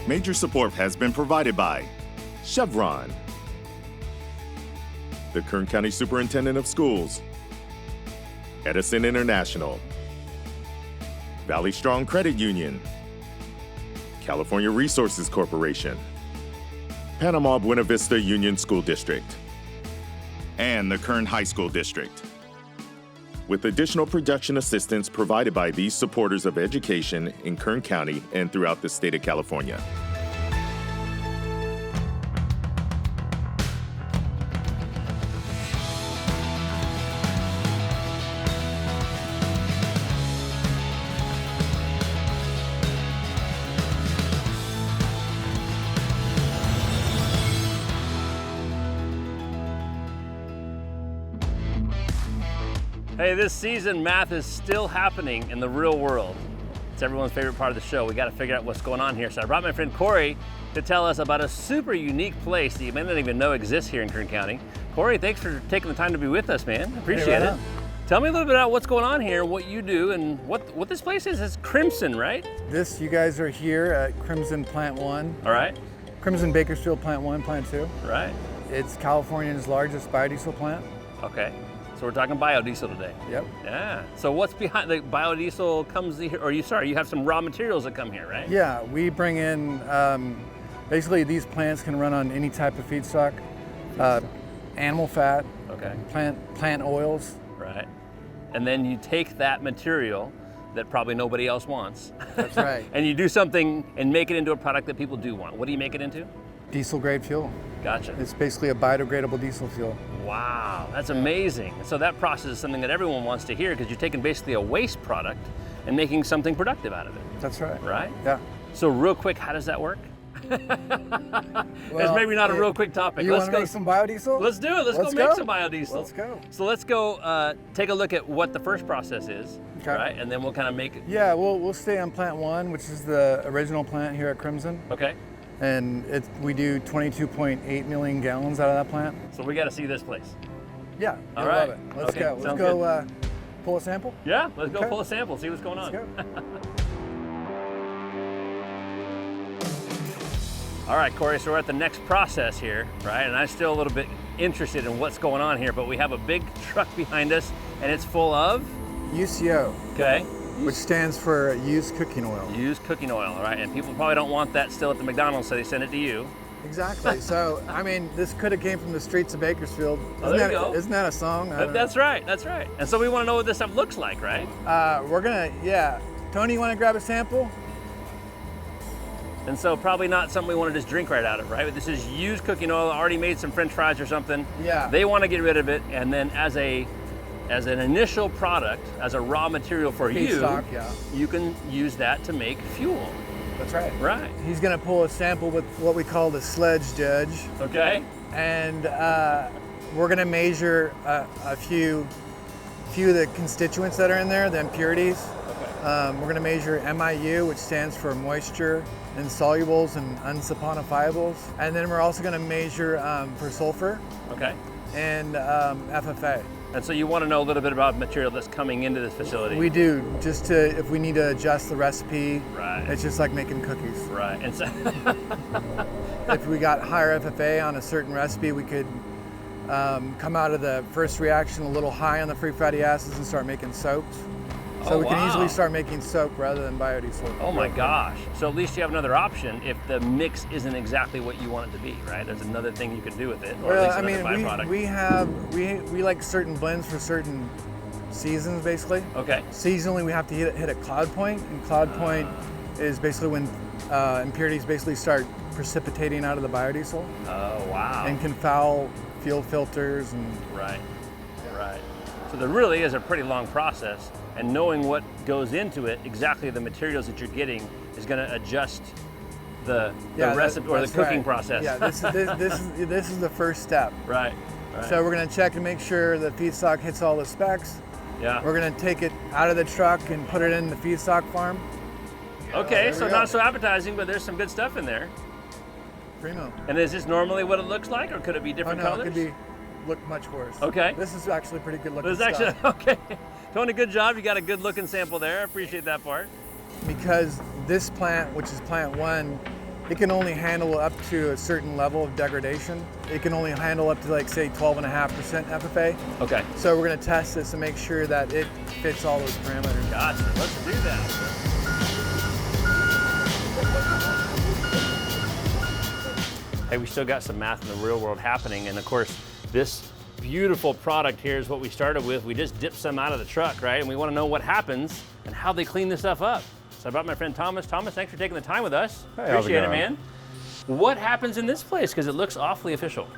Major support has been provided by Chevron, the Kern County Superintendent of Schools, Edison International, Valley Strong Credit Union, California Resources Corporation, Panama Buena Vista Union School District, and the Kern High School District. With additional production assistance provided by these supporters of education in Kern County and throughout the state of California. Hey, this season, math is still happening in the real world. It's everyone's favorite part of the show. We got to figure out what's going on here. So I brought my friend Corey to tell us about a super unique place that you may not even know exists here in Kern County. Corey, thanks for taking the time to be with us, man. Appreciate it. Tell me a little bit about what's going on here, what you do, and what this place is. It's Crimson, right? You guys are here at Crimson Plant 1. All right. Crimson Bakersfield Plant 1, Plant 2. Right. It's California's largest biodiesel plant. Okay. So we're talking biodiesel today. Yep. Yeah. So what's behind the biodiesel comes here, or you have some raw materials that come here, right? Yeah, we bring in, basically these plants can run on any type of feedstock, animal fat, okay, plant oils. Right. And then you take that material that probably nobody else wants. That's right. And you do something and make it into a product that people do want. What do you make it into? Diesel grade fuel. Gotcha. It's basically a biodegradable diesel fuel. Wow, that's amazing. So that process is something that everyone wants to hear because you're taking basically a waste product and making something productive out of it. That's right. Right? Yeah. So real quick, how does that work? It's maybe not a real quick topic. You want to make some biodiesel? Let's do it. Let's go make some biodiesel. Let's go. So let's go take a look at what the first process is, okay, right? And then we'll kind of make it. Yeah, we'll stay on Plant 1, which is the original plant here at Crimson. Okay. And we do 22.8 million gallons out of that plant. So we got to see this place. Yeah, all right. Love it. Let's okay. go. Let's go pull a sample? Yeah, let's go pull a sample, see what's going on. Let's go. All right, Corey, so we're at the next process here, right? And I'm still a little bit interested in what's going on here, but we have a big truck behind us and it's full of? UCO. Okay. Which stands for used cooking oil. Used cooking oil, right? And people probably don't want that still at the McDonald's, so they send it to you. Exactly. So, I mean, this could have came from the streets of Bakersfield. Oh, there you go. Isn't that a song? That's right, that's right. And so we want to know what this stuff looks like, right? Tony, you want to grab a sample? And so probably not something we want to just drink right out of, right? But this is used cooking oil, already made some French fries or something. Yeah. They want to get rid of it, and then as an initial product, as a raw material for feedstock, you can use that to make fuel. That's right. Right. He's going to pull a sample with what we call the sledge judge. Okay. And we're going to measure a few of the constituents that are in there, the impurities. Okay. We're going to measure MIU, which stands for moisture, insolubles, and unsaponifiables. And then we're also going to measure for sulfur. Okay. And FFA. And so you want to know a little bit about material that's coming into this facility. We do, just if we need to adjust the recipe. Right. It's just like making cookies. Right. And so if we got higher FFA on a certain recipe, we could come out of the first reaction a little high on the free fatty acids and start making soaps. So we can easily start making soap rather than biodiesel. Oh my gosh. So at least you have another option if the mix isn't exactly what you want it to be, right? There's another thing you can do with it, or well, at least another byproduct. we like certain blends for certain seasons, basically. Okay. Seasonally, we have to hit a cloud point, and cloud point is basically when impurities basically start precipitating out of the biodiesel. Oh, wow. And can foul fuel filters and... Right, right. So there really is a pretty long process, and knowing what goes into it, exactly the materials that you're getting, is going to adjust the recipe or the cooking process. Yeah, this is the first step. Right. So we're going to check and make sure the feedstock hits all the specs. Yeah. We're going to take it out of the truck and put it in the feedstock farm. Okay, so not so appetizing, but there's some good stuff in there. Primo. And is this normally what it looks like, or could it be different colors? It could look much worse. Okay. This is actually pretty good looking stuff. Actually, okay. Tony, good job. You got a good looking sample there. I appreciate that part. Because this plant, which is plant 1, it can only handle up to a certain level of degradation. It can only handle up to like say 12.5% FFA. Okay. So we're going to test this and make sure that it fits all those parameters. Gotcha. Let's do that. Hey, we still got some math in the real world happening, and of course, this beautiful product here is what we started with. We just dipped some out of the truck, right? And we want to know what happens and how they clean this stuff up. So I brought my friend Thomas. Thomas, thanks for taking the time with us. Hey, how's it Appreciate it, going? man. What happens in this place? Because it looks awfully official.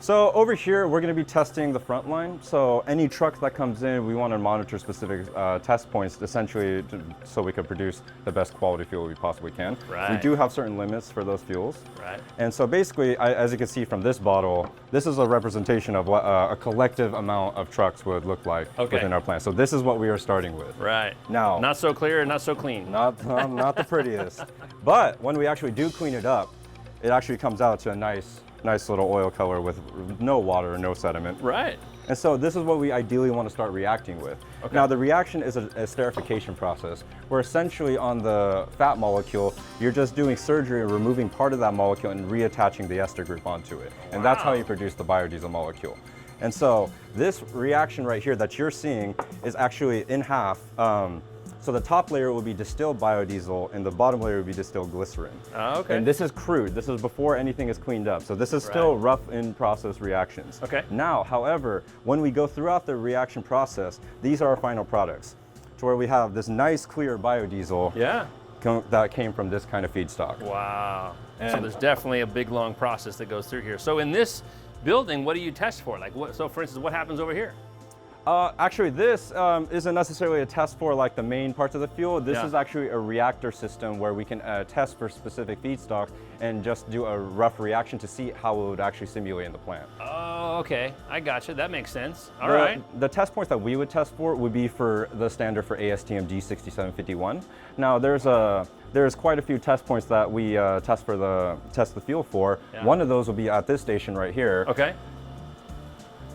So over here, we're going to be testing the front line. So any truck that comes in, we want to monitor specific test points, essentially, so we can produce the best quality fuel we possibly can. Right. We do have certain limits for those fuels. Right. And so basically, as you can see from this bottle, this is a representation of what a collective amount of trucks would look like within our plant. So this is what we are starting with. Right. Now, not so clear and not so clean. not the prettiest. But when we actually do clean it up, it actually comes out to a nice little oil color with no water or no sediment. Right. And so this is what we ideally want to start reacting with. Okay. Now the reaction is a esterification process, where essentially on the fat molecule, you're just doing surgery and removing part of that molecule and reattaching the ester group onto it. And that's how you produce the biodiesel molecule. And so this reaction right here that you're seeing is actually in half. So the top layer will be distilled biodiesel and the bottom layer will be distilled glycerin. Oh, okay. And this is crude. This is before anything is cleaned up. So this is still rough in process reactions. Okay. Now, however, when we go throughout the reaction process, these are our final products. To where we have this nice clear biodiesel that came from this kind of feedstock. Wow. So And- there's definitely a big long process that goes through here. So in this building, what do you test for? Like what, so for instance, what happens over here? Actually, this isn't necessarily a test for like the main parts of the fuel. This is actually a reactor system where we can test for specific feedstock and just do a rough reaction to see how it would actually simulate in the plant. Oh, okay. I gotcha. That makes sense. All right. The test points that we would test for would be for the standard for ASTM D6751. Now, there's quite a few test points that we test the fuel for. Yeah. One of those will be at this station right here. Okay.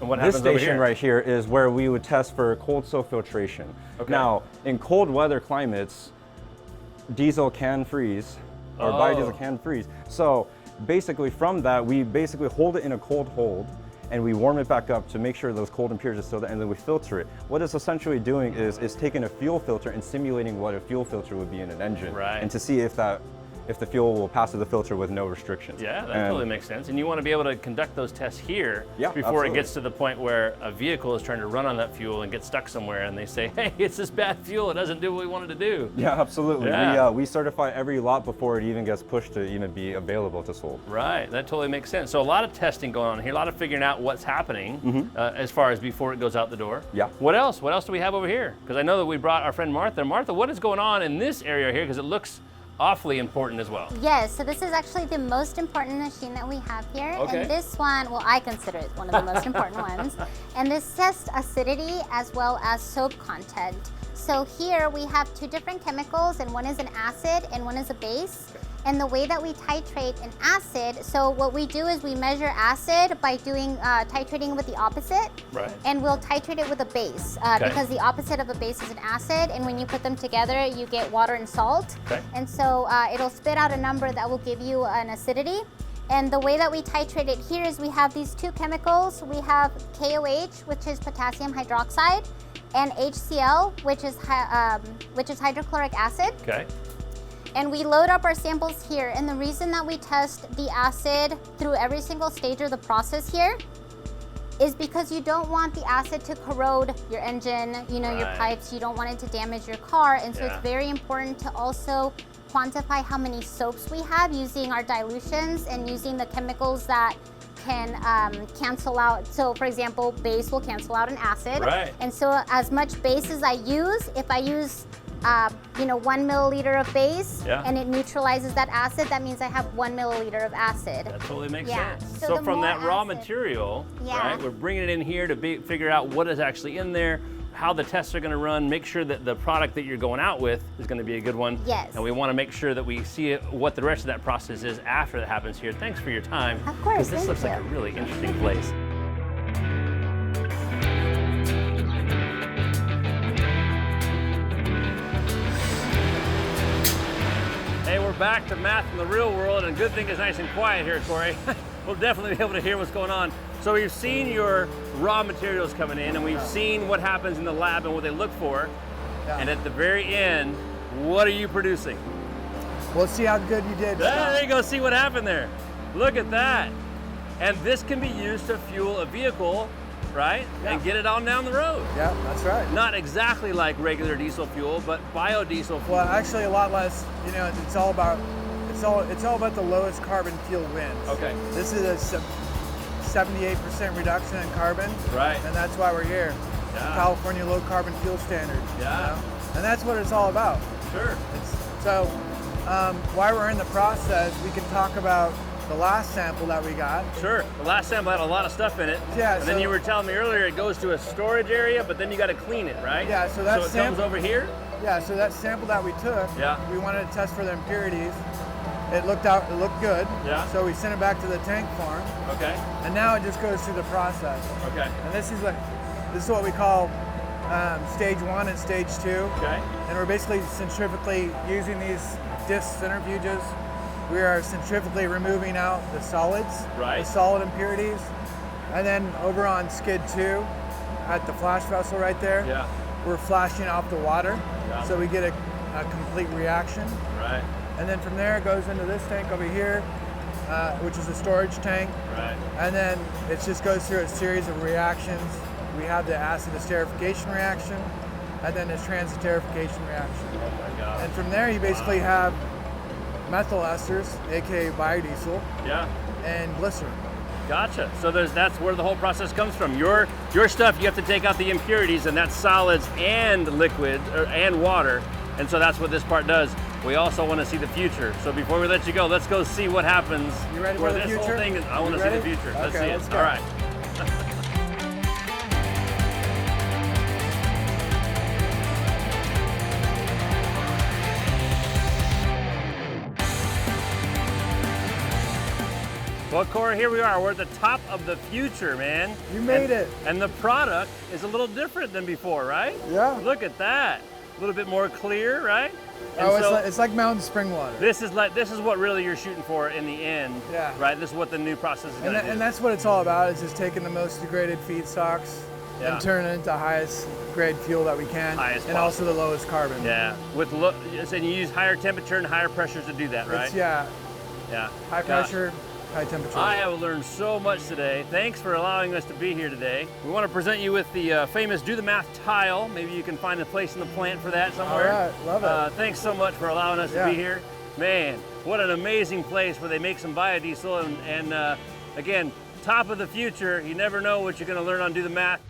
And what This happens over station here? right here is where we would test for cold soak filtration. Okay. Now, in cold weather climates, diesel can freeze, or biodiesel can freeze. So basically from that, we basically hold it in a cold hold and we warm it back up to make sure those cold impurities are still there, and then we filter it. What it's essentially doing is taking a fuel filter and simulating what a fuel filter would be in an engine. Right. And to see if the fuel will pass through the filter with no restrictions. Yeah, that totally makes sense. And you want to be able to conduct those tests here before absolutely. it gets to the point where a vehicle is trying to run on that fuel and get stuck somewhere and they say, hey, it's this bad fuel, it doesn't do what we wanted to do. Yeah, absolutely. Yeah. We certify every lot before it even gets pushed to even be available to sold. Right, that totally makes sense. So a lot of testing going on here, a lot of figuring out what's happening as far as before it goes out the door. Yeah. What else? What else do we have over here? Because I know that we brought our friend Martha. Martha, what is going on in this area here? Because it looks awfully important as well. Yes, so this is actually the most important machine that we have here. Okay. And this one, well, I consider it one of the most important ones. And this tests acidity as well as soap content. So here we have two different chemicals, and one is an acid and one is a base. And the way that we titrate an acid, so what we do is we measure acid by doing titrating with the opposite. Right. And we'll titrate it with a base because the opposite of a base is an acid, and when you put them together, you get water and salt. Okay. And so it'll spit out a number that will give you an acidity. And the way that we titrate it here is we have these two chemicals. We have KOH, which is potassium hydroxide, and HCl, which is hydrochloric acid. Okay. And we load up our samples here. And the reason that we test the acid through every single stage of the process here is because you don't want the acid to corrode your engine, your pipes. You don't want it to damage your car. And so it's very important to also quantify how many soaps we have using our dilutions and using the chemicals that can cancel out. So for example, base will cancel out an acid. Right. And so as much base as I use, if I use 1 milliliter of base and it neutralizes that acid, that means I have 1 milliliter of acid. That totally makes Yeah. sense. So So the from more that raw acid- material, Yeah. right, we're bringing it in here to figure out what is actually in there, how the tests are going to run, make sure that the product that you're going out with is going to be a good one. Yes. And we want to make sure that we see what the rest of that process is after that happens here. Thanks for your time. Of course, 'cause this thank looks like you. a really interesting place. Hey, we're we're back to math in the real world, and good thing it's nice and quiet here, Corey. We'll definitely be able to hear what's going on. So we've seen your raw materials coming in, and we've seen what happens in the lab and what they look for. Yeah. And at the very end, what are you producing? We'll see how good you did. There you go, see what happened there. Look at that. And this can be used to fuel a vehicle, right? Yeah. And get it on down the road. Yeah, that's right. Not exactly like regular diesel fuel, but biodiesel fuel. Well, actually, a lot less. You know, it's all about the lowest carbon fuel wins. Okay. This is a 78% reduction in carbon. Right. And that's why we're here. Yeah. California Low Carbon Fuel Standard. Yeah. You know? And that's what it's all about. Sure. So, while we're in the process, we can talk about the last sample that we got. Sure. The last sample had a lot of stuff in it. Yeah. And then you were telling me earlier it goes to a storage area, but then you got to clean it, right? Yeah. So that it comes over here. Yeah. So that sample that we took. Yeah. We wanted to test for the impurities. It looked good. Yeah. So we sent it back to the tank farm. Okay. And now it just goes through the process. Okay. And this is what we call stage 1 and stage 2. Okay. And we're basically centrifugally using these disc centrifuges. We are centrifugally removing out the solids, Right. the solid impurities. And then over on skid 2, at the flash vessel right there, Yeah. we're flashing off the water. Yeah. So we get a complete reaction. Right. And then from there it goes into this tank over here, which is a storage tank. Right. And then it just goes through a series of reactions. We have the acid esterification reaction, and then the transesterification reaction. Oh my God. And from there you basically have methyl esters, aka biodiesel, Yeah. and glycerin. Gotcha. So that's where the whole process comes from. Your stuff, you have to take out the impurities, and that's solids and liquids and water. And so that's what this part does. We also want to see the future. So before we let you go, let's go see what happens. You ready where for the this future? whole thing is. I want You to see the ready? future. Let's Okay, see it. let's go. All right. Well, Corey, here we are. We're at the top of the future, man. You made it. And the product is a little different than before, right? Yeah. Look at that. A little bit more clear, right? And Oh, so it's like mountain spring water. this is what really you're shooting for in the end, Yeah. right? This is what the new process is going to do. And that's what it's all about, is just taking the most degraded feedstocks Yeah. and turning it into highest grade fuel that we can, Highest and also the lowest carbon. Yeah, and you use higher temperature and higher pressures to do that, right? It's, yeah, Yeah. high Gosh. pressure, high temperature. I have learned so much today. Thanks for allowing us to be here today. We want to present you with the famous Do the Math tile. Maybe you can find a place in the plant for that somewhere. All right, love it. Thanks so much for allowing us to Yeah. be here. Man, what an amazing place where they make some biodiesel and again, top of the future. You never know what you're going to learn on Do the Math.